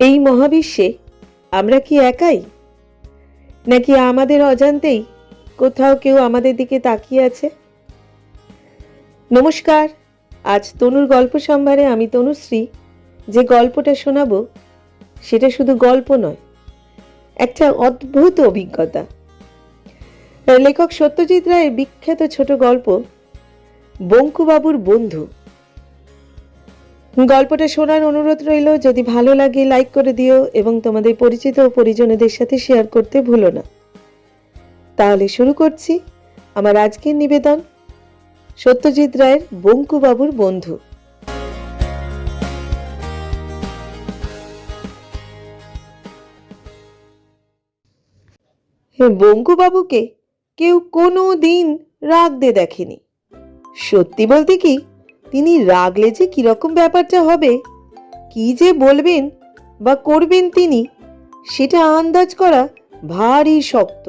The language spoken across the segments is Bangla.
এই মহাবিশ্বে আমরা কি একাই, নাকি আমাদের অজান্তেই কোথাও কেউ আমাদের দিকে তাকিয়ে আছে? নমস্কার। আজ তনুর গল্প সম্ভারে আমি তনুশ্রী যে গল্পটা শোনাবো সেটা শুধু গল্প নয়, একটা অদ্ভুত অভিজ্ঞতা। লেখক সত্যজিৎ রায়ের বিখ্যাত ছোট গল্প বঙ্কুবাবুর বন্ধু। গল্পটা শোনার অনুরোধ রইল। যদি ভালো লাগে লাইক করে দিও এবং তোমাদের পরিচিত ও পরিজনদের সাথে শেয়ার করতে ভুলো না। তাহলে শুরু করছি আমার আজকের নিবেদন, সত্যজিৎ রায়ের বঙ্কুবাবুর বন্ধু। বঙ্কুবাবুকে কেউ কোনো দিন রাগতে দেখেনি। সত্যি বলতে কি, তিনি রাগলে যে কিরকম ব্যাপারটা হবে, কি যে বলবেন বা করবেন তিনি, সেটা আন্দাজ করা ভারী শক্ত।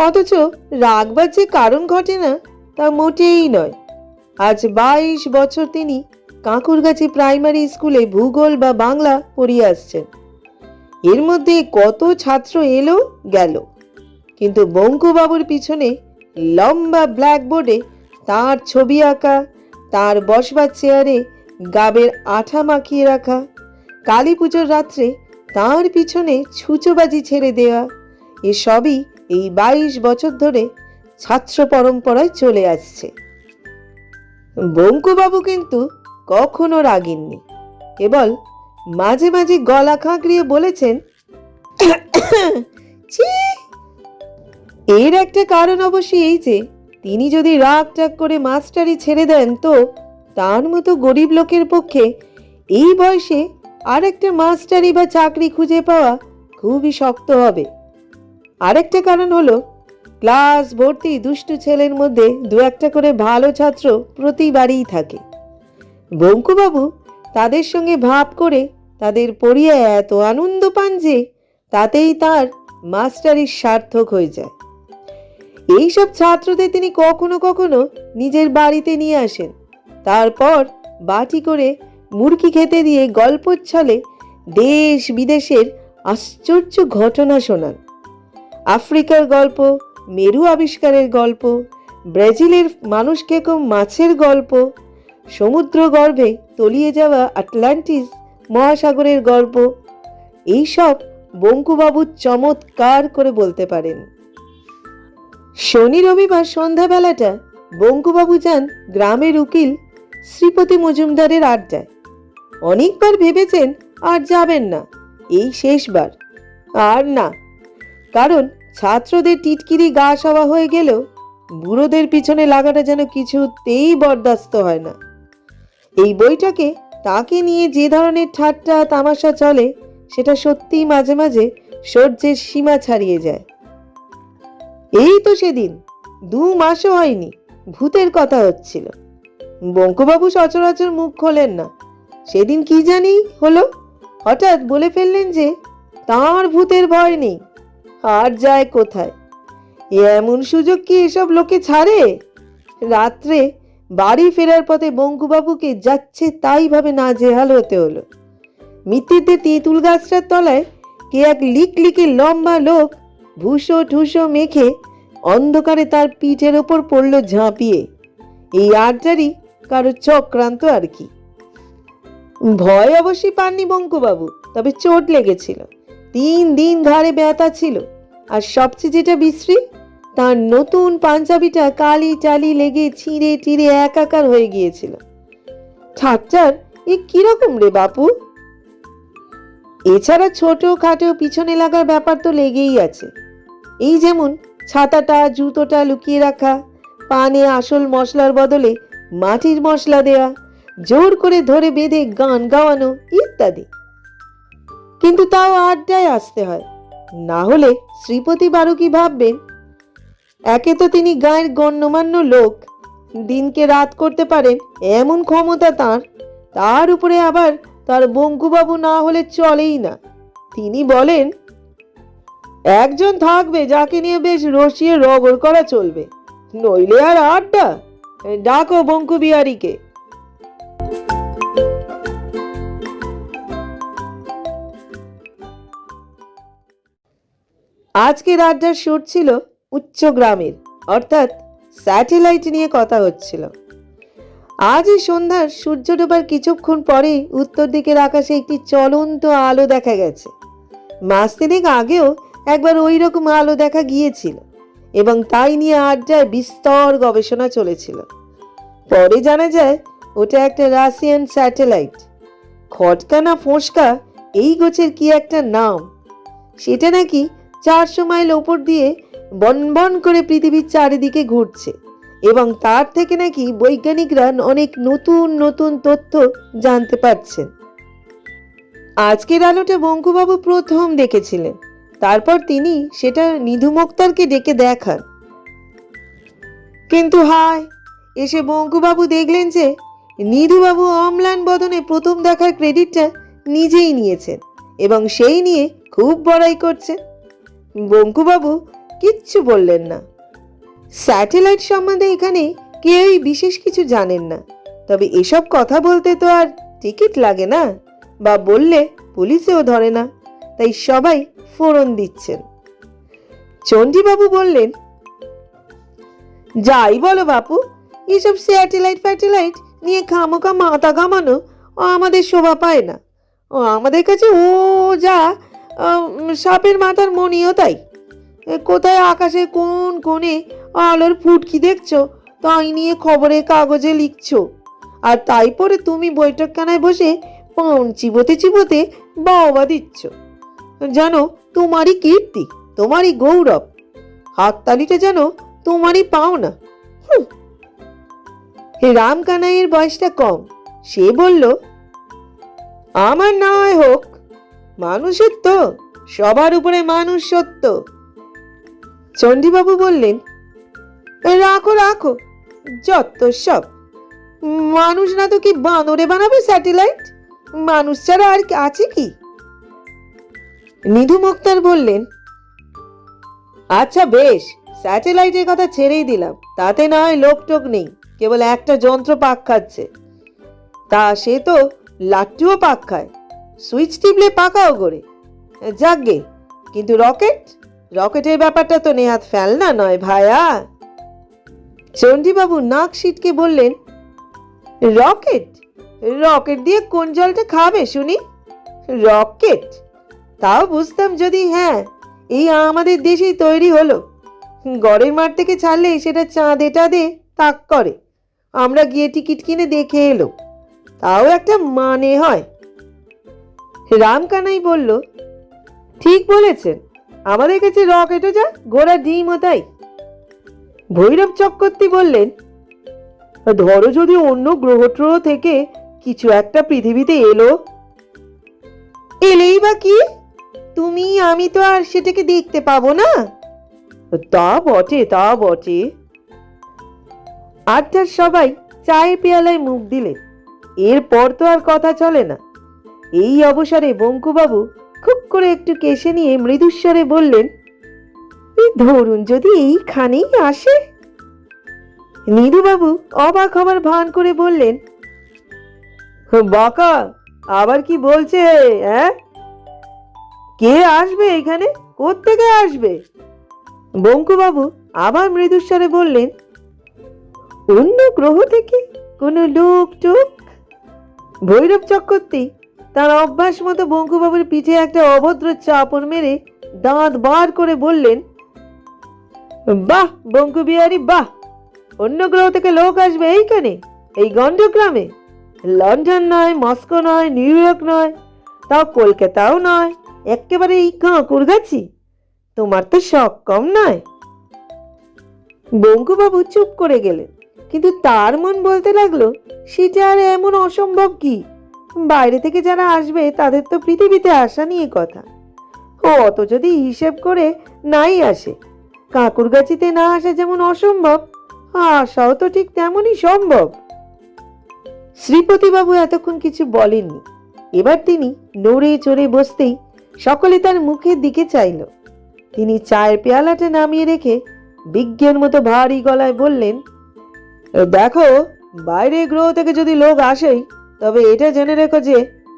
অথচ রাগবার যে কারণ ঘটে না তা মোটেই নয়। আজ 22 বছর তিনি কাঁকুরগাছি প্রাইমারি স্কুলে ভূগোল বা বাংলা পড়িয়ে আসছেন। এর মধ্যে কত ছাত্র এলো গেল, কিন্তু বঙ্কুবাবুর পিছনে লম্বা ব্ল্যাকবোর্ডে তার ছবি আঁকা, তার বসবার চেয়ারে গাবের আঠা মাখিয়ে রাখা, কালী পুজোর রাত্রে তার পিছনে ছুঁচোবাজি ছেড়ে দেওয়া, এসবই এই 22 বছর ধরে ছাত্র পরম্পরায় চলে আসছে। বঙ্কুবাবু কিন্তু কখনো রাগেননি, কেবল মাঝে মাঝে গলা খাঁকড়িয়ে বলেছেন, ছি। এর একটা কারণ অবশ্যই এই যে তিনি যদি রাগ টাগ করে মাস্টারি ছেড়ে দেন তো তার মতো গরিব লোকের পক্ষে এই বয়সে আর একটা মাস্টারি বা চাকরি খুঁজে পাওয়া খুবই শক্ত হবে। আরেকটা কারণ হলো, ক্লাস ভর্তি দুষ্টু ছেলের মধ্যে দু একটা করে ভালো ছাত্র প্রতিবারই থাকে। বঙ্কুবাবু তাদের সঙ্গে ভাব করে তাদের পড়িয়ে এত আনন্দ পান যে তাতেই তার মাস্টারি সার্থক হয়ে যায়। এইসব ছাত্রদের তিনি কখনো কখনো নিজের বাড়িতে নিয়ে আসেন, তারপর বাটি করে মুরগি খেতে দিয়ে গল্পের ছলে দেশ বিদেশের আশ্চর্য ঘটনা শোনান। আফ্রিকার গল্প, মেরু আবিষ্কারের গল্প, ব্রাজিলের মানুষ খেকো মাছের গল্প, সমুদ্র গর্ভে তলিয়ে যাওয়া আটলান্টিস মহাসাগরের গল্প, এইসব বঙ্কুবাবু চমৎকার করে বলতে পারেন। শনি রবিবার সন্ধ্যাবেলাটা বঙ্কুবাবু যান গ্রামের উকিল শ্রীপতি মজুমদারের আড্ডায়। অনেকবার ভেবেছেন আর যাবেন না, এই শেষবার। আর না, কারণ ছাত্রদের টিটকিরি গা সওয়া হয়ে গেলেও বুড়োদের পিছনে লাগাটা যেন কিছুতেই বরদাস্ত হয় না। এই বইটাকে তাকে নিয়ে যে ধরনের ঠাট্টা তামাশা চলে সেটা সত্যিই মাঝে মাঝে সহ্যের সীমা ছাড়িয়ে যায়। এই তো সেদিন 2 মাসও হয়নি ভূতের কথা হচ্ছিল। বঙ্কুবাবু সচরাচর মুখ খোলেন না। সেদিন কি জানি হলো, হঠাৎ বলে ফেললেন যে তাঁর ভূতের ভয় নেই। আর যায় কোথায়? এমন সুযোগ কি এসব লোকে ছাড়ে? রাত্রে বাড়ি ফেরার পথে বঙ্কুবাবুকে যাচ্ছে তাই ভাবে নাজেহাল হতে হলো। মিত্তিতে তেঁতুল গাছটার তলায় কে এক লিকলিকে লম্বা লোক ভুসো ঠুসো মেখে অন্ধকারে তার পিঠের ওপর পড়ল ঝাঁপিয়ে। এই আড্ডারই কারো চক্রান্ত আর কি। ভয় অবশ্যই পাননি বঙ্কুবাবু, তবে চোট লেগেছিল। 3 দিন ঘাড়ে ব্যথা ছিল, আর সবচেয়ে যেটা বিশ্রী, তার নতুন পাঞ্জাবিটা কালি টালি লেগে ছিঁড়ে টিড়ে একাকার হয়ে গিয়েছিল। ঠাট্টার এ কিরকম রে বাপু? এছাড়া ছোট খাটো পিছনে লাগার ব্যাপার তো লেগেই আছে। এই যেমন ছাতাটা জুতোটা লুকিয়ে রাখা, পানে আসল মশলার বদলে মাটির মশলা দেয়া, জোর করে ধরে বেঁধে গান গাওয়ানো ইত্যাদি। কিন্তু তাও আড্ডায় আসতে হয়, না হলে শ্রীপতি বারু কি ভাববেন? একে তো তিনি গায়ের গণ্যমান্য লোক, দিনকে রাত করতে পারেন এমন ক্ষমতা তাঁর, তার উপরে আবার তার বঙ্কুবাবু না হলে চলেই না। তিনি বলেন, একজন থাকবে যাকে নিয়ে বেশ রসিয়ে রগড় করা চলবে, নইলে আর আড্ডা। ডাকো বঙ্কু বিহারীকে। আজকের আড্ডার সুর ছিল উচ্চ গ্রামের, অর্থাৎ স্যাটেলাইট নিয়ে কথা হচ্ছিল। আজ এই সন্ধ্যার সূর্য ডোবার কিছুক্ষণ পরেই উত্তর দিকের আকাশে একটি চলন্ত আলো দেখা গেছে। মাস তিনেক আগেও একবার ওই রকম আলো দেখা গিয়েছিল এবং তাই নিয়ে আড্ডায় বিস্তর গবেষণা চলেছিল। পরে জানা যায় ওটা একটা রাশিয়ান স্যাটেলাইট। খটকা না ফোঁসকা এই গোছের কি একটা নাম। সেটা নাকি 400 মাইল ওপর দিয়ে বনবন করে পৃথিবীর চারিদিকে ঘুরছে এবং তার থেকে নাকি বৈজ্ঞানিকরা অনেক নতুন নতুন তথ্য জানতে পারছেন। আজকের আলোটা বঙ্কুবাবু প্রথম দেখেছিলেন। তারপর তিনি সেটা নিধু মোক্তারকে ডেকে দেখান। কিন্তু হায়, এসে বঙ্কুবাবু দেখলেন যে নিধুবাবু অম্লান বদনে প্রথম দেখার ক্রেডিটটা নিজেই নিয়েছেন এবং সেই নিয়ে খুব বড়াই করছেন। বঙ্কুবাবু কিচ্ছু বললেন না। স্যাটেলাইট সম্বন্ধে এখানে কেউই বিশেষ কিছু জানেন না, তবে এসব কথা বলতে তো আর টিকিট লাগে না, বা বললে পুলিশেও ধরে না, তাই সবাই ফোড়ন দিচ্ছেন। চণ্ডীবাবু বললেন, যাই বলো বাপু, এসব স্যাটেলাইট নিয়ে খামোখা মাথা ঘামানো আমাদের শোভা পায় না। আমাদের কাছে ও যা সাপের মাথার মণিও তাই। কোথায় আকাশে কোন কোণে আলোর ফুটকি দেখছো তাই নিয়ে খবরের কাগজে লিখছো, আর তাই পরে তুমি বৈঠকখানায় বসে পান চিবোতে বাবা দিচ্ছ। জানো, তোমারই কীর্তি, তোমারই গৌরব, হাততালিটা যেন তোমারই পাওনা। রামকানাইয়ের বয়সটা কম। সে বলল, আমার না হয় হোক, মানুষের তো সবার উপরে মানুষ সত্য। চণ্ডীবাবু বললেন, রাখো রাখো, যত সব। মানুষ না তো কি বানরে বানাবে স্যাটেলাইট? মানুষ ছাড়া আর আছে কি? নিধু মোক্তার বললেন, আচ্ছা বেশ, স্যাটেলাইটের কথা ছেড়েই দিলাম, তাতে না হয় লোক টোক নেই, কেবল একটা যন্ত্র পাক খাচ্ছে। তা সে তো লাট্টুও পাক খায়, সুইচ টিপলে পাকাও করে। যাকগে, কিন্তু রকেটের ব্যাপারটা তো নেহাত ফেলনা নয় ভায়া। চণ্ডীবাবু নাক সিটকে বললেন, রকেট দিয়ে কোন জলটা খাবে শুনি? রকেট তাও বুঝতাম যদি হ্যাঁ এই আমাদের দেশেই তৈরি হলো। গড়ের মাঠ থেকে ছাড়লে সেটা চাঁদে টাঁদে তাক করে, আমরা গিয়ে টিকিট কিনে দেখে এলো, তাও একটা মানে হয়। রামকানাই বলল, ঠিক বলেছেন, আমাদের কাছে রকেটও যা, ঘোড়া ডিমও তাই। ভৈরব চক্রবর্তী বললেন, ধরো যদি অন্য গ্রহ ট্রহ থেকে কিছু একটা পৃথিবীতে এলেই বা কি, তুমি আমি তো আর সেটাকে দেখতে পাবো না। তা বটে। আড্ডার সবাই চায়ের পেয়ালায় মুখ দিলেন। এরপর তো আর কথা চলে না। এই অবসরে বঙ্কুবাবু খুব করে একটু কেশে নিয়ে মৃদুস্বরে বললেন, ধরুন যদি এইখানেই আসে। নিধুবাবু অবাক হবার ভান করে বললেন, বাকা আবার কি বলছে? হ্যাঁ, কে আসবে এখানে? কোত্থেকে আসবে? বঙ্কুবাবু আবার মৃদুস্বরে বললেন, অন্য গ্রহ থেকে কোনো লোক টোক। ভৈরব চক্রবর্তী তার অভ্যাস মতো বঙ্কুবাবুর পিঠে একটা অভদ্র চাপড় মেরে দাঁত বার করে বললেন, বাহ বঙ্কু বিহারী বাহ, অন্য গ্রহ থেকে লোক আসবে এইখানে, এই গণ্ডগ্রামে? লন্ডন নয়, মস্কো নয়, নিউ ইয়র্ক নয়, তাও কলকাতাও নয়, একেবারে এই কাঁকুড়গাছি। তোমার তো শখ কম নয়। বঙ্কুবাবু চুপ করে গেলেন, কিন্তু তার মন বলতে লাগলো, সেটা আর এমন অসম্ভব কি? বাইরে থেকে যারা আসবে তাদের তো পৃথিবীতে আসা নিয়ে কথা। ও অত যদি হিসেব করে নাই আসে, কাঁকুড়গাছিতে না আসা যেমন অসম্ভব, আসাও তো ঠিক তেমনই সম্ভব। শ্রীপতিবাবু এতক্ষণ কিছু বলেননি। এবার তিনি নড়ে চড়ে বসতেই সকলে তার মুখের দিকে চাইল। তিনি চায়ের পেয়ালাটা নামিয়ে রেখে বিজ্ঞের মতো ভারী গলায় বললেন, দেখো, বাইরের গ্রহ থেকে যদি লোক আসেই, তবে এটা জেনে রেখো যে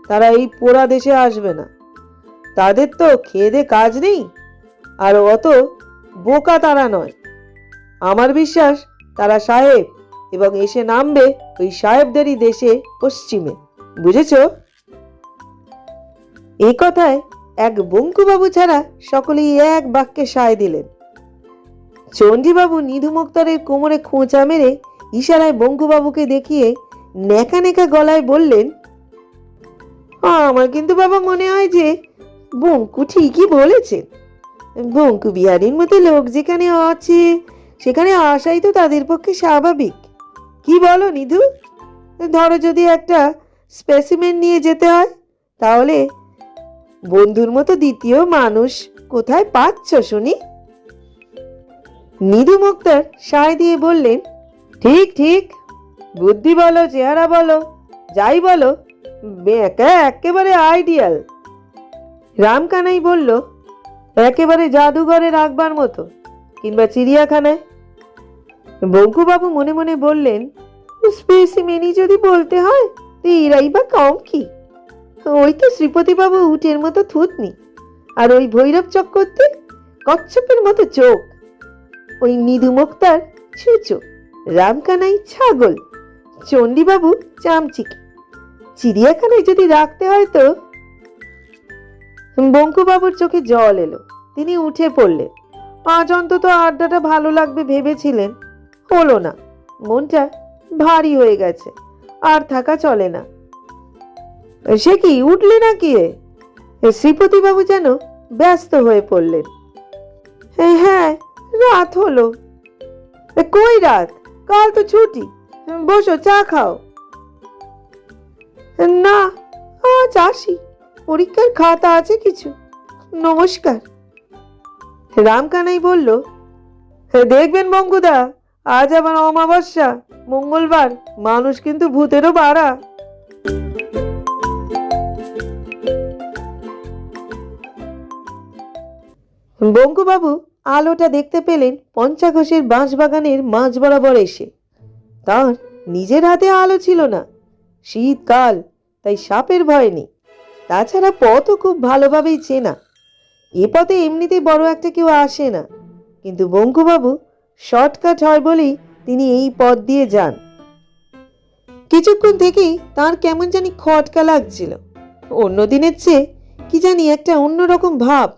তারা এই পোড়া দেশে আসবে না। তাদের তো খেয়ে দে কাজ নেই, আর অত বোকা তারা নয়। আমার বিশ্বাস তারা সাহেব, এবং এসে নামবে ওই সাহেবদেরই দেশে পশ্চিমে, বুঝেছ? এই কথায় এক বঙ্কুবাবু ছাড়া সকলেই এক বাক্যে সায় দিলেন। চণ্ডীবাবু নিধু মুক্তারের কোমরে খোঁচা মেরে ইশারায় বঙ্কুবাবুকে দেখিয়ে নেকা নেকা গলায় বললেন, আমার কিন্তু বাবা মনে হয় যে বঙ্কু ঠিকই বলেছেন। বঙ্কু বিহারীর মতো লোক যেখানে আছে সেখানে আসাই তো তাদের পক্ষে স্বাভাবিক। কি বলো নিধু? ধরো যদি একটা স্পেসিমেন নিয়ে যেতে হয়, তাহলে বন্ধুর মতো দ্বিতীয় মানুষ কোথায় পাচ্ছ শুনি? নিধু মুক্তার সায় দিয়ে বললেন, ঠিক ঠিক, বুদ্ধি বলো, চেহারা বলো, যাই বলো, বেঁকা একেবারে আইডিয়াল। রামকানাই বলল, একেবারে জাদুঘরে রাখবার মতো, কিংবা চিড়িয়াখানায়। বঙ্কুবাবু মনে মনে বললেন, স্পেসিমেনই যদি বলতে হয় তো এরাই বা কম কি? ওই তো শ্রীপতিবাবু উটের মতো থুতনি, আর ওই ভৈরব চক্রবর্তীর কচ্ছপের মতো চোখ, ওই নিধু মুক্তার ছুঁচো, রামকানাই ছাগল, চণ্ডীবাবু চামচিকি। চিড়িয়াখানায় যদি রাখতে হয় তো। বঙ্কুবাবুর চোখে জল এলো। তিনি উঠে পড়লেন। আজ অন্তত আড্ডাটা ভালো লাগবে ভেবেছিলেন, হলো না। মনটা ভারী হয়ে গেছে, আর থাকা চলে না। সে কি, উঠলে নাকি? শ্রীপতিবাবু যেন ব্যস্ত হয়ে পড়লেন। হ্যাঁ, রাত হলো। কই রাত? কাল তো ছুটি। বসো, চা খাও। না, আজ আসি, পরীক্ষার খাতা আছে কিছু। নমস্কার। রামকানাই বলল, দেখবেন বঙ্কুদা, আজ আবার অমাবস্যা, মঙ্গলবার, মানুষ কিন্তু ভূতেরও বাড়া। বঙ্কুবাবু আলোটা দেখতে পেলেন পঞ্চাঘোষের বাঁশবাগানের মাঝ বরাবর এসে। তার নিজের হাতে আলো ছিল না, শীতকাল, তাই সাপের ভয় নেই। তাছাড়া পথও খুব ভালোভাবেই চেনা। এ পথে এমনিতেই বড় একটা কেউ আসে না, কিন্তু বঙ্কুবাবু শর্টকাট হয় বলেই তিনি এই পথ দিয়ে যান। কিছুক্ষণ থেকেই তার কেমন জানি খটকা লাগছিল। অন্য দিনের চেয়ে কি জানি একটা অন্যরকম ভাব,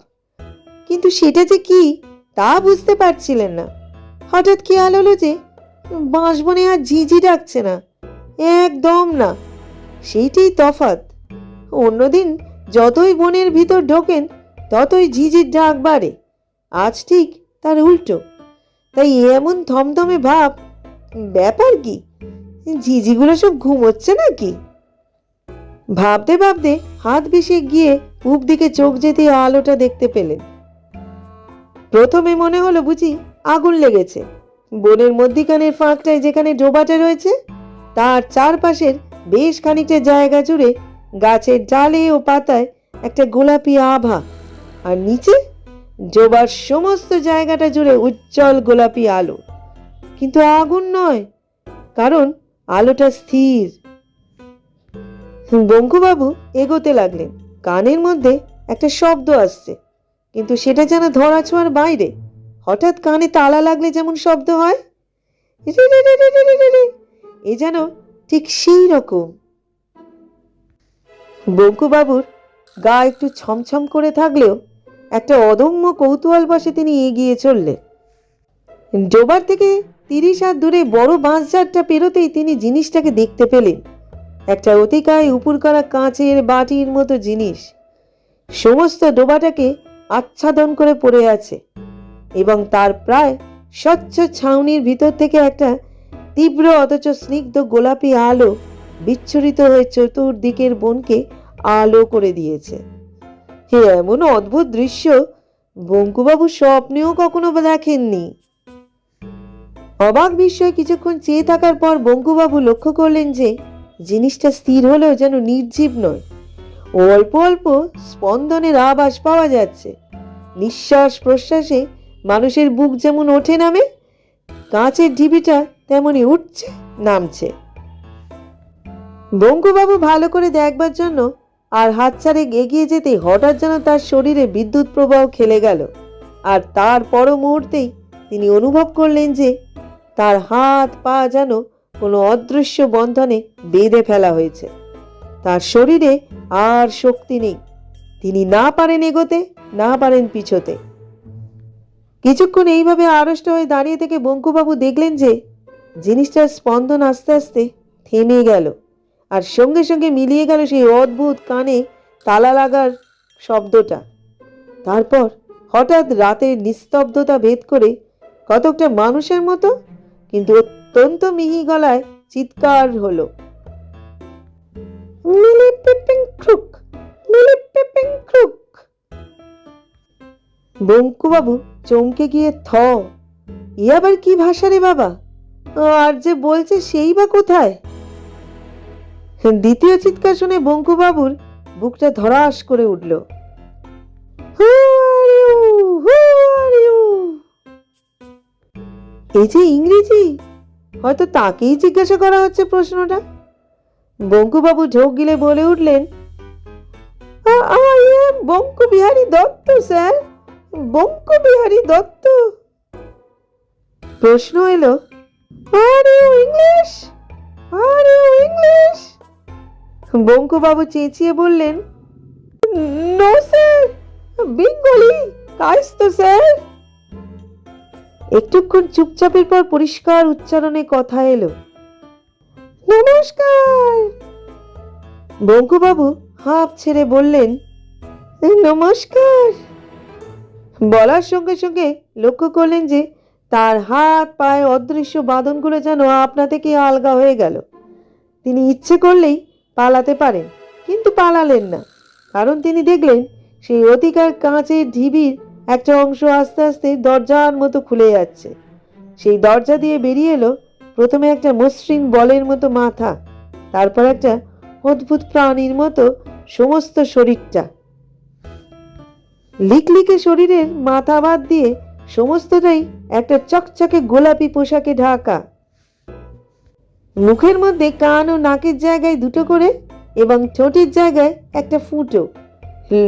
কিন্তু সেটা যে কি তা বুঝতে পারছিলেন না। হঠাৎ খেয়াল হলো যে বাঁশবনে আর ঝিঝি ডাকছে না, একদম না। সেইটাই তফাৎ। অন্যদিন যতই বনের ভিতর ঢোকেন ততই ঝিঝির ডাক বাড়ে, আজ ঠিক তার উল্টো। তাই এমন থমথমে ভাব, ব্যাপার কি? ঝিঝিগুলো সব ঘুমোচ্ছে নাকি? ভাবতে ভাবতে হাত ভেসে গিয়ে পূব দিকে চোখ যেতে আলোটা দেখতে পেলেন। প্রথমে মনে হলো বুঝি আগুন লেগেছে। বনের মধ্যিখানের ফাঁকটায় যেখানে ডোবাটা রয়েছে, তার চারপাশের বেশ খানিকটা জায়গা জুড়ে গাছের ডালে ও পাতায় একটা গোলাপি আভা, আর নিচে ডোবার সমস্ত জায়গাটা জুড়ে উজ্জ্বল গোলাপি আলো। কিন্তু আগুন নয়, কারণ আলোটা স্থির। বঙ্কুবাবু এগোতে লাগলেন। কানের মধ্যে একটা শব্দ আসছে, কিন্তু সেটা যেন ধরাছোঁয়ার বাইরে। হঠাৎ কানে তালা লাগলে যেমন শব্দ হয়, এ যেন ঠিক সেই রকম। বঙ্কুবাবুর গা একটু ছমছম করে থাকলেও একটা অদম্য কৌতূহল বসে তিনি এগিয়ে চললেন। ডোবার থেকে 30 হাত দূরে বড় বাঁশঝাড়টা পেরোতেই তিনি জিনিসটাকে দেখতে পেলেন। একটা অতিকায় উপর করা কাঁচের বাটির মতো জিনিস সমস্ত ডোবাটাকে আচ্ছাদন করে পড়ে আছে, এবং তার প্রায় স্বচ্ছ ছাউনির ভিতর থেকে একটা তীব্র অথচ স্নিগ্ধ গোলাপি আলো বিচ্ছুরিত হয়ে চতুর্দিকের বনকে আলো করে দিয়েছে। এমন অদ্ভুত দৃশ্য বঙ্কুবাবু স্বপ্নেও কখনো দেখেননি। অবাক বিস্ময়ে কিছুক্ষণ চেয়ে থাকার পর বঙ্কুবাবু লক্ষ্য করলেন যে জিনিসটা স্থির হলেও যেন নির্জীব নয়। অল্প অল্প স্পন্দনের আভাস পাওয়া যাচ্ছে। নিঃশ্বাস প্রশ্বাসে মানুষের বুক যেমন ওঠে নামে, কাঁচের ঢিবিটা তেমনি উঠছে নামছে। বঙ্কুবাবু ভালো করে দেখবার জন্য আর হাত ছাড়ে এগিয়ে যেতে হঠাৎ যেন তার শরীরে বিদ্যুৎ প্রবাহ খেলে গেল। আর তার পর মুহূর্তেই তিনি অনুভব করলেন যে তার হাত পা যেন কোনো অদৃশ্য বন্ধনে বেঁধে ফেলা হয়েছে। তার শরীরে আর শক্তি নেই। তিনি না পারেন এগোতে, না পারেন পিছোতে। কিছুক্ষণ এইভাবে আড়ষ্ট হয়ে দাঁড়িয়ে থেকে বঙ্কুবাবু দেখলেন যে জিনিসটার স্পন্দন আস্তে আস্তে থেমে গেল, আর সঙ্গে সঙ্গে মিলিয়ে গেল সেই অদ্ভুত কানে তালা লাগার শব্দটা। তারপর হঠাৎ রাতের নিস্তব্ধতা ভেদ করে কতকটা মানুষের মতো কিন্তু অত্যন্ত মিহি গলায় চিৎকার হলো, মিলি পিপিং ক্রুক, মিলি পিপিং ক্রুক। বঙ্কুবাবু চমকে গিয়ে এ আবার কি ভাষা রে বাবা, আর যে বলছে সেই বা কোথায়? দ্বিতীয় চিৎকার শুনে বঙ্কুবাবুর বুকটা ধড়াস করে উঠল। এই যে ইংরেজি, হয়তো তাকেই জিজ্ঞাসা করা হচ্ছে প্রশ্নটা। বঙ্কুবাবু ঢোক গিলে বলে উঠলেন, বঙ্কু বিহারী দত্ত স্যার, বঙ্কু বিহারী দত্ত। প্রশ্ন এলো, are you English, are you English? বঙ্কুবাবু চেঁচিয়ে বললেন, no sir, Bengali Kayastha sir. একটুক্ষণ চুপচাপের পর পরিষ্কার উচ্চারণে কথা এলো, নমস্কার। বঙ্কুবাবু হাঁপ ছেড়ে বললেন, নমস্কার। বলার সঙ্গে সঙ্গে লক্ষ্য করলেন যে তার হাত পায়ে অদৃশ্য বাঁধনগুলো যেন আপনা থেকে আলগা হয়ে গেল। তিনি ইচ্ছে করলেই পালাতে পারেন, কিন্তু পালালেন না, কারণ তিনি দেখলেন সেই অতিকার কাঁচের ঢিবির একটা অংশ আস্তে আস্তে দরজার মতো খুলে যাচ্ছে। সেই দরজা দিয়ে বেরিয়ে এলো প্রথমে একটা মসৃণ বলের মতো মাথা, তারপর একটা অদ্ভুত প্রাণীর মতো সমস্ত শরীরটা। লিকলিকে শরীরের মাথা বাদ দিয়ে সমস্তটাই একটা চকচকে গোলাপি পোশাকে ঢাকা। মুখের মধ্যে কান ও নাকের জায়গায় দুটো করে এবং ঠোঁটের জায়গায় একটা ফুটো।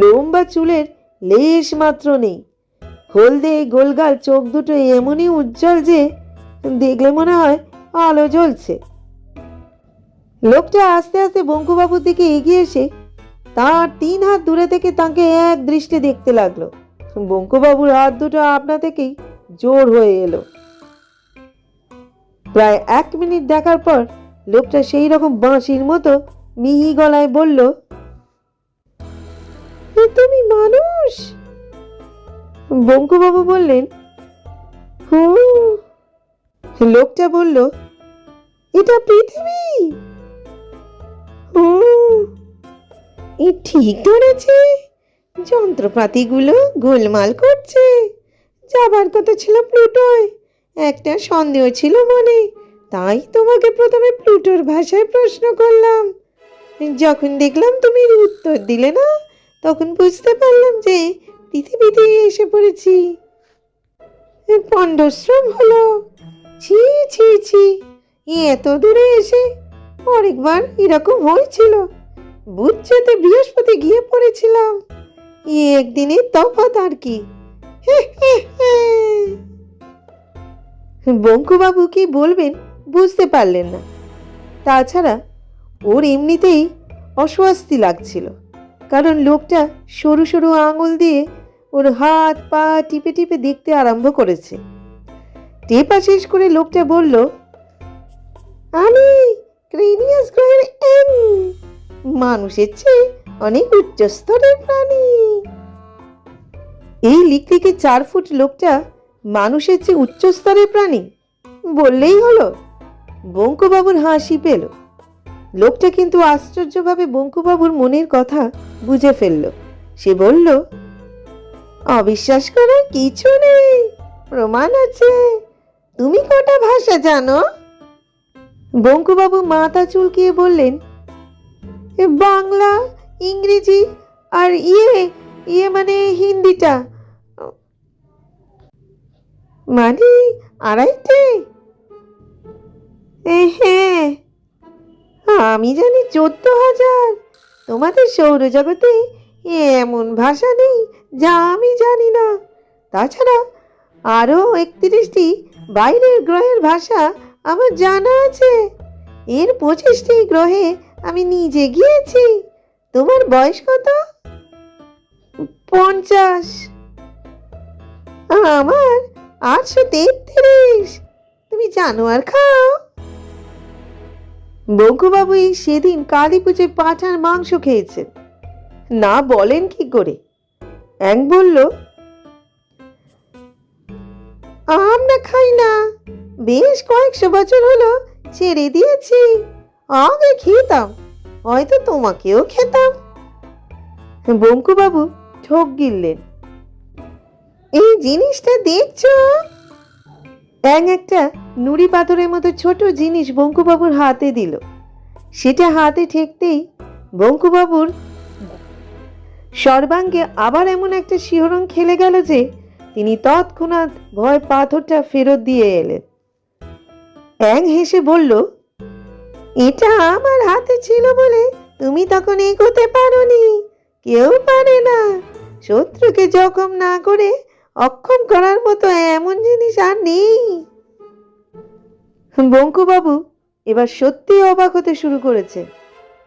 লোম বা চুলের লেশ মাত্র নেই। হলদে গোলগাল চোখ দুটো এমনই উজ্জ্বল যে দেখলে মনে হয় আলো জ্বলছে। লোকটা আস্তে আস্তে বঙ্কুবাবুর দিকে এগিয়ে এসে তার 3 হাত দূরে থেকে তাকে এক দৃষ্টে দেখতে লাগলো। বঙ্কুবাবুর হাত দুটো আপনা থেকেই জোর হয়ে এলো। প্রায় 1 মিনিট দেখার পর লোকটা সেই রকম বাঁশির মতো মিহি গলায় বলল, তুমি মানুষ? বঙ্কুবাবু বললেন, হুম। লোকটা বলল, এটা পৃথিবী? ঠিক ধরেছে, যন্ত্রপাতিগুলো গোলমাল করছে। যাবার কথা ছিল প্লুটোয়, একটা সন্দেহ ছিল মনে, তাই তোমাকে প্রথমে প্লুটোর ভাষায় প্রশ্ন করলাম। যখন দেখলাম তুমি উত্তর দিলে না, তখন বুঝতে পারলাম যে পৃথিবীতে এসে পড়েছি। পণ্ডশ্রম হলো। ছি ছি ছি, এত দূরে এসে অনেকবার এরকম হয়েছিল। বুঝতে বৃহস্পতি গিয়ে পড়েছিলাম, একদিনের তফাৎ আর কি। বঙ্কুবাবু কি বলবেন বুঝতে পারলেন না। তাছাড়া ওর এমনিতেই অস্বস্তি লাগছিল, কারণ লোকটা সরু সরু আঙুল দিয়ে ওর হাত পা টিপে টিপে দেখতে আরম্ভ করেছে। টেপা শেষ করে লোকটা বলল, আমি ক্রেনিয়াস গ্রহের মানুষের চেয়ে অনেক উচ্চ স্তরের প্রাণী। এই লিকলিকে 4 ফুট লোকটা মানুষের চেয়ে উচ্চ স্তরের প্রাণী বললেই হলো। বঙ্কুবাবুর হাসি পেল। লোকটা কিন্তু আশ্চর্যভাবে বঙ্কুবাবুর মনের কথা বুঝে ফেলল। সে বলল, অবিশ্বাস করার কিছু নেই, প্রমাণ আছে। তুমি কটা ভাষা জানো? বঙ্কুবাবু মাথা চুলকিয়ে বললেন, বাংলা, ইংরেজি আর মানে হিন্দিটা। মানে 2.5টে? হ্যাঁ, আমি জানি 14,000। তোমাদের সৌরজগতে এমন ভাষা নেই যা আমি জানি না। তাছাড়া আরও 31টি বাইরের গ্রহের ভাষা আমার জানা আছে। এর 25টি গ্রহে আমি নিজে গিয়েছি। তোমার বয়স কত? 50। আমার 833। তুমি জানোয়ার খাও? বঙ্কুবাবু এই সেদিন কালী পুজোয় পাঁঠার মাংস খেয়েছেন। না বলেন কি করে? অ্যাং বলল, আমরা খাই না, বেশ কয়েকশো বছর হলো ছেড়ে দিয়েছি। আগে খেতাম, হয়তো তোমাকেও খেতাম। বঙ্কুবাবু ঠোক গিললেন। এই জিনিসটা দেখছো? অ্যাং একটা নুড়ি পাথরের মতো ছোট জিনিস বঙ্কুবাবুর হাতে দিল। সেটা হাতে ঠেকতেই বঙ্কুবাবুর সর্বাঙ্গে আবার এমন একটা শিহরণ খেলে গেল যে তিনি তৎক্ষণাৎ ভয় পাথরটা ফেরত দিয়ে এলেন। অ্যাং হেসে বলল, এটা আমার হাতে ছিল বলে তুমি তখন এগোতে পারোনি। কেউ পারে না। শত্রুকে জখম না করে অক্ষম করার মতো এমন জিনিস আর নেই। বঙ্কুবাবু এবার সত্যি অবাক হতে শুরু করেছে।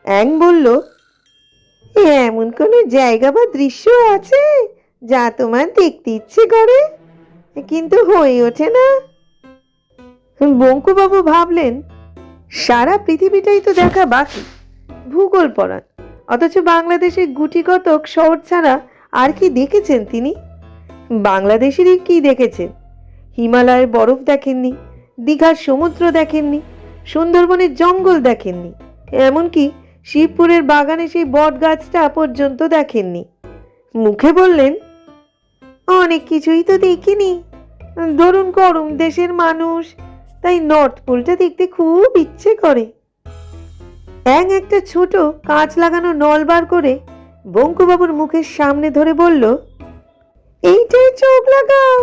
অ্যাং বলল, এমন কোনো জায়গা বা দৃশ্য আছে যা তোমার দেখতে ইচ্ছে করে কিন্তু হয়ে ওঠে না? বঙ্কুবাবু ভাবলেন, সারা পৃথিবীটাই তো দেখা বাকি, ভূগোল পড়ান, অথচ বাংলাদেশের গুটিকতক শহর ছাড়া আর কি দেখেছেন তিনি? বাংলাদেশেরই কি দেখেছেন? হিমালয়ের বরফ দেখেননি, দীঘার সমুদ্র দেখেননি, সুন্দরবনের জঙ্গল দেখেননি, এমনকি শিবপুরের বাগানে সেই বট গাছটা পর্যন্ত দেখেননি। মুখে বললেন, অনেক কিছুই তো দেখিনি। ধরুন গরম দেশের মানুষ, তাই নর্থ পোলটা দেখতে খুব ইচ্ছে করে। অ্যাং একটা ছোট কাঁচ লাগানো নল বার করে বঙ্কুবাবুর মুখের সামনে ধরে বলল, এইটাই চোখ লাগাও।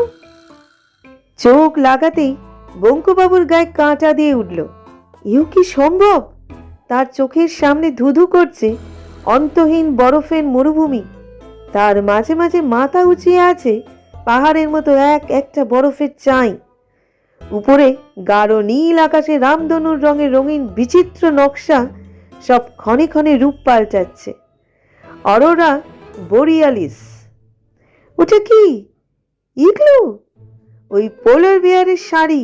চোখ লাগাতেই বঙ্কুবাবুর গায়ে কাঁটা দিয়ে উঠল। এও কি সম্ভব? তার চোখের সামনে ধুধু করছে অন্তহীন বরফের মরুভূমি। তার মাঝে মাঝে মাথা উঁচিয়ে আছে পাহাড়ের মতো একটা বরফের চাই। উপরে গাঢ় নীল আকাশে রামধনুর রঙের রঙিন বিচিত্র নকশা সব ক্ষণে ক্ষণে রূপ পাল্টাচ্ছে। অরোরা বোরিয়ালিস। ওটা কি? ইগলু? ওই পোলার বিয়ারের শাড়ি,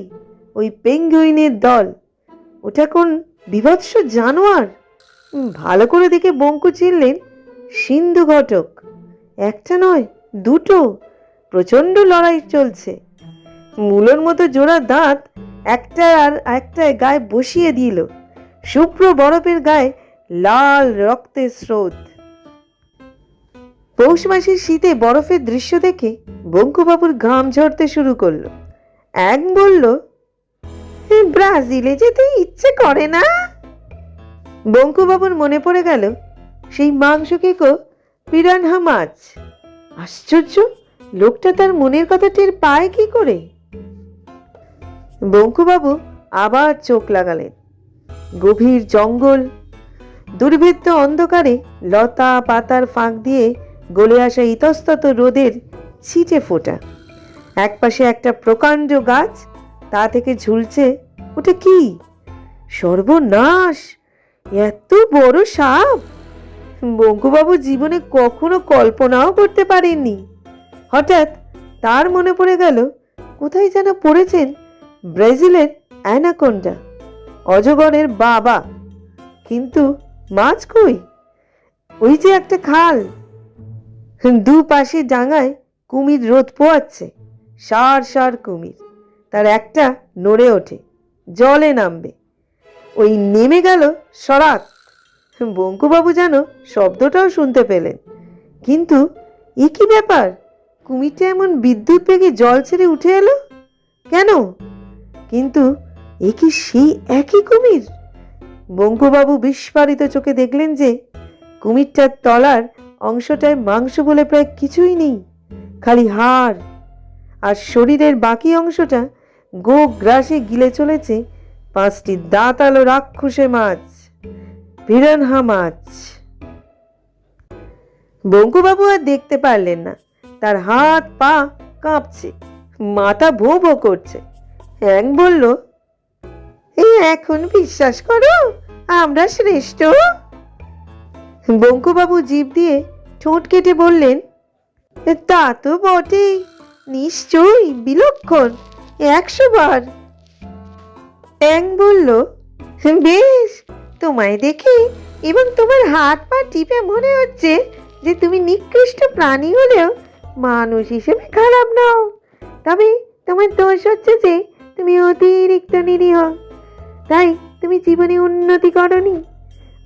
ওই পেঙ্গুইনের দল, ওটা কোন বিভৎস জানোয়ার? ভালো করে দেখে বঙ্কু চিনলেন সিন্ধু ঘটক। একটা নয়, দুটো। প্রচন্ড লড়াই চলছে। মূলোর মতো জোড়া দাঁত একটা আর একটায় গায়ে বসিয়ে দিল। শুভ্র বরফের গায়ে লাল রক্তের স্রোত। পৌষ মাসের শীতে বরফের দৃশ্য দেখে বঙ্কুবাবুর ঘাম ঝরতে শুরু করলো। এক বলল, ব্রাজিলে যেতে ইচ্ছে করে না? বঙ্কুবাবুর মনে পড়ে গেল সেই মাংস কেকো পিরানহা মাছ। আশ্চর্য, লোকটা তার মনের কথা টের পায় কি করে? বঙ্কুবাবু আবার চোখ লাগালেন। গভীর জঙ্গল, দুর্ভেদ্য অন্ধকারে লতা পাতার ফাঁক দিয়ে গলে আসা ইতস্তত রোদের ছিটে ফোটা। একপাশে একটা প্রকাণ্ড গাছ, তা থেকে ঝুলছে, ওটা কি? সর্বনাশ! এত বড় সাপ বঙ্কুবাবু জীবনে কখনো কল্পনাও করতে পারেননি। হঠাৎ তার মনে পড়ে গেল কোথায় যেন পড়েছেন ব্রাজিলের অ্যানাকোন্ডা, অজগরের বাবা। কিন্তু মাছ কই? ওই যে একটা খাল, দুপাশে ডাঙায় কুমির রোদ পোয়াচ্ছে, সার সার কুমির। তার একটা নড়ে ওঠে, জলে নামবে। ওই নেমে গেল সরাক। বঙ্কুবাবু যেন শব্দটাও শুনতে পেলেন। কিন্তু এ কি ব্যাপার? কুমিরটা এমন বিদ্যুৎ বেগে জল ছেড়ে উঠে এলো কেন? কিন্তু এ কি সেই একই কুমির? বঙ্কুবাবু বিস্ফারিত চোখে দেখলেন যে কুমিরটার তলার অংশটায় মাংস বলে প্রায় কিছুই নেই, খালি হাড়। আর শরীরের বাকি অংশটা গো গ্রাসে গিলে চলেছে 5টি দাঁতালো রাক্ষসে মাছ, পিরানহা মাছ। বঙ্কুবাবু আর দেখতে পারলেন না। তার হাত পা কাঁপছে, মাথা ভোঁ ভোঁ করছে। হ্যাং বলল, এই এখন বিশ্বাস করো আমরা শ্রেষ্ঠ? বঙ্কুবাবু জিভ দিয়ে ঠোঁট কেটে বললেন, তা তো বটেই, নিশ্চয়ই বিলক্ষণ, 100 বার। অ্যাং বলল, বেশ, তোমায় দেখে এবং তোমার হাত পা টিপে মনে হচ্ছে যে তুমি নিকৃষ্ট প্রাণী হলেও মানুষ হিসেবে খারাপ নও। তবে তোমার দোষ হচ্ছে যে তুমি অতিরিক্ত নিরীহ, তাই তুমি জীবনে উন্নতি করনি।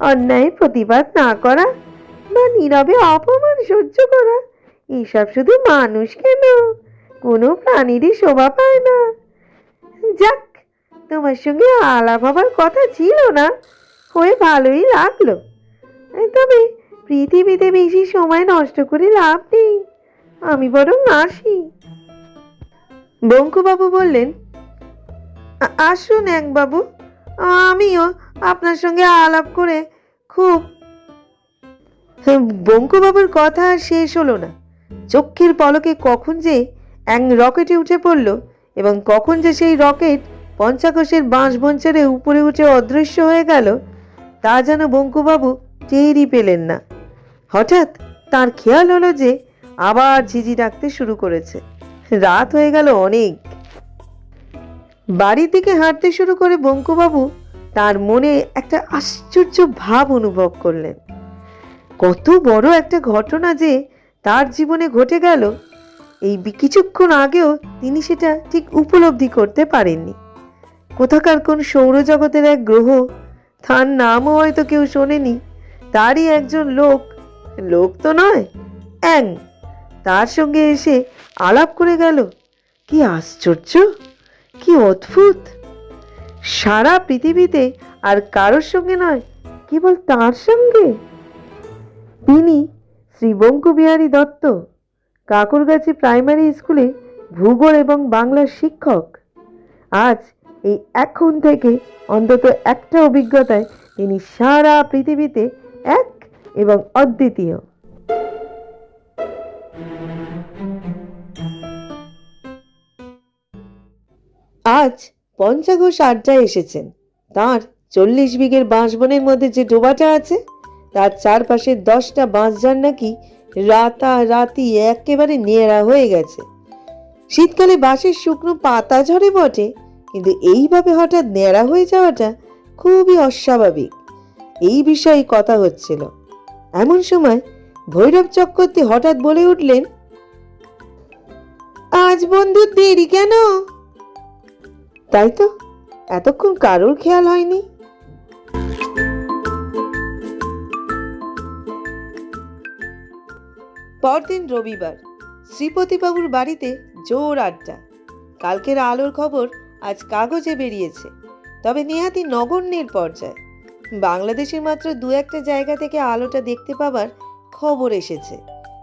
অন্যায়ের প্রতিবাদ না করা বা নীরবে অপমান সহ্য করা, এসব শুধু মানুষ কেন, কোনো প্রাণীরই শোভা পায় না। যাক, তোমার সঙ্গে আলাপ হবার কথা ছিল না, হয়ে ভালোই লাগলো। তবে পৃথিবীতে বেশি সময় নষ্ট করে লাভ নেই, আমি বরং আসি। বঙ্কুবাবু বললেন, আসুন বাবু, আমিও আপনার সঙ্গে আলাপ করে খুব। বঙ্কুবাবুর কথা আর শেষ হলো না। চোখের পলকে কখন যে রকেটে উঠে পড়ল এবং কখন যে সেই রকেট পঞ্চাকোষের বাঁশবন ছেড়ে উপরে উঠে অদৃশ্য হয়ে গেল, তা যেন বঙ্কুবাবু টেরই পেলেন না। হঠাৎ তার খেয়াল হলো যে আবার ঝিঝি ডাকতে শুরু করেছে। রাত হয়ে গেল অনেক। বাড়ির দিকে হাঁটতে শুরু করে বঙ্কুবাবু তার মনে একটা আশ্চর্য ভাব অনুভব করলেন। কত বড় একটা ঘটনা যে তার জীবনে ঘটে গেল, এই কিছুক্ষণ আগেও তিনি সেটা ঠিক উপলব্ধি করতে পারেননি। কোথাকার কোন সৌরজগতের এক গ্রহ, তার নামও হয়তো কেউ শোনেনি, তারই একজন লোক তো নয়, অ্যাং, তার সঙ্গে এসে আলাপ করে গেল। কি আশ্চর্য, কি অদ্ভুত! সারা পৃথিবীতে আর কারোর সঙ্গে নয়, কেবল তার সঙ্গে। তিনি শ্রী বঙ্কুবিহারী দত্ত, কাকুরগাছি প্রাইমারি স্কুলে ভূগোল এবং বাংলার শিক্ষক। আজ এই এখন থেকে অন্তত একটা অভিজ্ঞতায় তিনি সারা পৃথিবীতে এক এবং অদ্বিতীয়। আজ পঞ্চাঘোষ আড্ডায় এসেছেন। তার 40 বিঘের বাঁশবনের মধ্যে যে ডোবাটা আছে, তার চারপাশে 10টা বাঁশঝাড় নাকি রাতারাতি একেবারে নেড়া হয়ে গেছে। শীতকালে বাঁশের শুকনো পাতা ঝরে বটে, কিন্তু এইভাবে হঠাৎ নেড়া হয়ে যাওয়াটা খুবই অস্বাভাবিক। এই বিষয়ে কথা হচ্ছিল। এমন সময় ভৈরব চক্রবর্তী হঠাৎ বলে উঠলেন, আজ বন্ধু দেরি কেন? তাই তো, এতক্ষণ কারোর খেয়াল হয়নি। পরদিন রবিবার। শ্রীপতিবাবুর বাড়িতে জোর আড্ডা। কালকের আলোর খবর আজ কাগজে বেরিয়েছে, তবে নেহাতি নগণ্যের পর্যায়ে। বাংলাদেশের মাত্র 2-1টা জায়গা থেকে আলোটা দেখতে পাবার খবর এসেছে,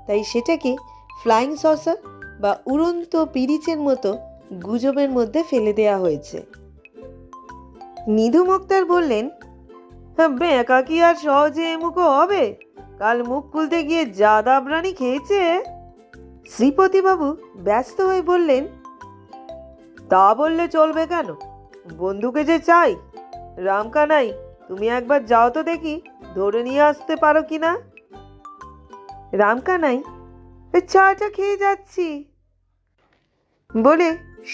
তাই সেটাকে ফ্লাইং সসার বা উড়ন্ত পিরিচের মতো গুজবের মধ্যে ফেলে দেয়া হয়েছে। নিধু মুক্তার বললেন, বেঁকা কি আর সহজে এমুখো হবে? কাল মুখ খুলতে গিয়ে যা দাবরানি খেয়েছে। শ্রীপতিবাবু ব্যস্ত হয়ে বললেন, তা বললে চলবে কেন? বন্ধুকে যে চাই। রামকানাই, তুমি একবার যাও তো দেখি, ধরে নিয়ে আসতে পারো কিনা। রামকানাই, চাটা খেয়ে যাচ্ছি বলে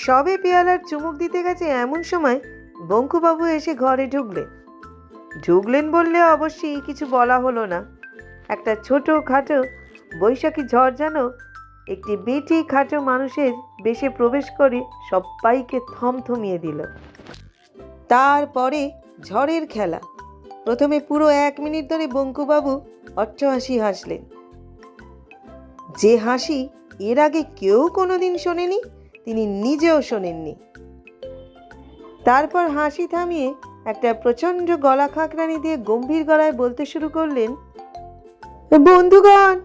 সবে পেয়ালার চুমুক দিতে গেছে, এমন সময় বঙ্কুবাবু এসে ঘরে ঢুকলেন বললে অবশ্যই কিছু বলা হলো না। একটা ছোট খাটো বৈশাখী ঝড় যেন একটি বেটি খাটো মানুষের বেশে প্রবেশ করে সবাইকে থমথমিয়ে দিল। তারপরে ঝড়ের খেলা। প্রথমে পুরো 1 মিনিট ধরে বঙ্কুবাবু অট্টহাসি হাসলেন, যে হাসি এর আগে কেউ কোনোদিন শোনেনি, তিনি নিজেও শোনেননি। তারপর হাসি থামিয়ে একটা প্রচণ্ড গলা খাঁকরানি দিয়ে গম্ভীর গলায় বলতে শুরু করলেন, বন্ধুগণ,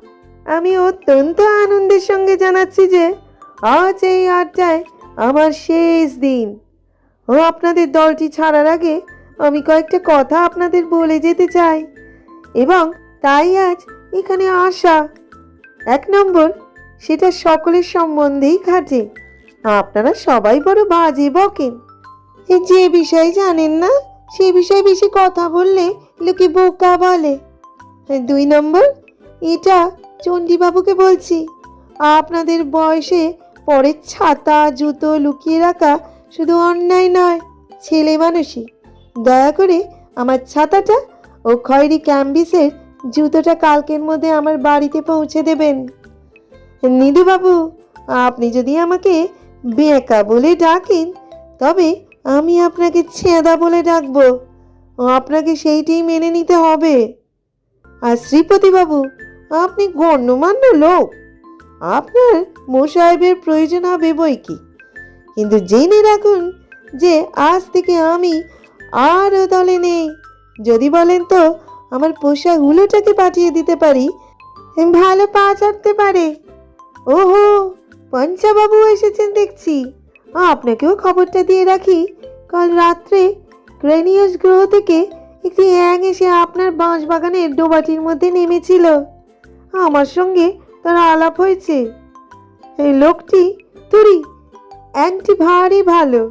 আমি অত্যন্ত আনন্দের সঙ্গে জানাচ্ছি যে আজ এই আড্ডায় আমার শেষ দিন। আপনাদের দলটি ছাড়ার আগে আমি কয়েকটা কথা আপনাদের বলে যেতে চাই, এবং তাই আজ এখানে আসা। 1 নম্বর, সেটা সকলের সম্বন্ধেই খাটে। আপনারা সবাই বড় বাজে বকেন। এই যে বিষয় জানেন না সে বিষয়ে বেশি কথা বললে লোকে বোকা বলে। 2 নম্বর, এটা চণ্ডীবাবুকে বলছি, আপনাদের বয়সে পরের ছাতা জুতো লুকিয়ে রাখা শুধু অন্যায় নয়, ছেলে মানুষই। দয়া করে আমার ছাতাটা ও খয়েরি ক্যাম্বিসের জুতোটা কালকের মধ্যে আমার বাড়িতে পৌঁছে দেবেন। নিধুবাবু, আপনি যদি আমাকে বেঁকা বলে ডাকেন তবে আমি আপনাকে ছেঁদা বলে ডাকবো, আপনাকে সেইটাই মেনে নিতে হবে। আর শ্রীপতিবাবু, আপনি গণ্যমান্য লোক, আপনার মোসাহেবের প্রয়োজন হবে বই কি, কিন্তু জেনে রাখুন যে আজ থেকে আমি আর ও দলে নেই। যদি বলেন তো আমার পোষা হুলোটাকে পাঠিয়ে দিতে পারি, ভালো পা চাটতে পারে। ওহো, পঞ্চাবাবু এসেছেন দেখছি। আপনাকেও খবরটা দিয়ে রাখি, কাল রাত্রে ক্রেনিয়াস গ্রহ থেকে একটি অ্যাং এসে আপনার বাঁশবাগানের ডোবাটির মধ্যে নেমেছিল। আমার সঙ্গে তার আলাপ হয়েছে। এই লোকটি তুরি অ্যাংটি ভারী ভালো।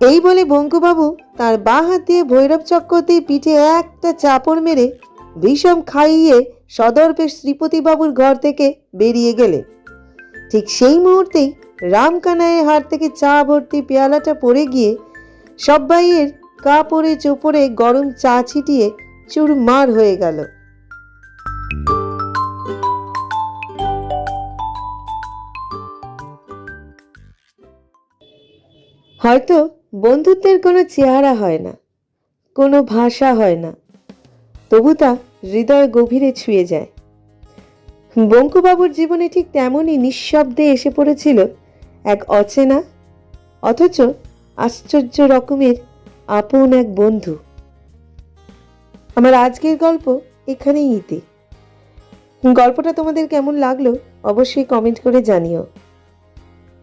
এই বলে বঙ্কুবাবু তার বাঁ হাত দিয়ে ভৈরব চক্রবর্তীর পিঠে একটা চাপড় মেরে বিষম খাইয়ে সদর্পে শ্রীপতিবাবুর ঘর থেকে বেরিয়ে গেলেন। ঠিক সেই মুহূর্তেই রামকানাইয়ের হাত থেকে চা ভর্তি পেয়ালাটা পড়ে গিয়ে সব্বাইয়ের কাপড়ে চোপড়ে গরম চা ছিটিয়ে চুরমার হয়ে গেল। হয়তো বন্ধুত্বের কোনো চেহারা হয় না, কোনো ভাষা হয় না, তবু তা হৃদয় গভীরে ছুঁয়ে যায়। বঙ্কুবাবুর জীবনে ঠিক তেমনই নিঃশব্দে এসে পড়েছিল এক অচেনা অথচ আশ্চর্য রকমের আপন এক বন্ধু। আমার আজকের গল্প এখানেই ইতি। গল্পটা তোমাদের কেমন লাগলো অবশ্যই কমেন্ট করে জানিও।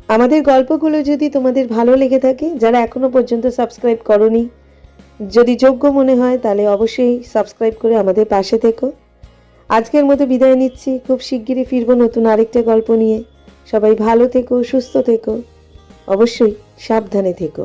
আমাদের গল্পগুলো যদি তোমাদের ভালো লেগে থাকে, যারা এখনো পর্যন্ত সাবস্ক্রাইব করোনি, যদি যোগ্য মনে হয় তাহলে অবশ্যই সাবস্ক্রাইব করে আমাদের পাশে থেকো। আজকের মতো বিদায় নিচ্ছি, খুব শিগগিরই ফিরবো নতুন আরেকটা গল্প নিয়ে। সবাই ভালো থেকো, সুস্থ থেকো, অবশ্যই সাবধানে থেকো।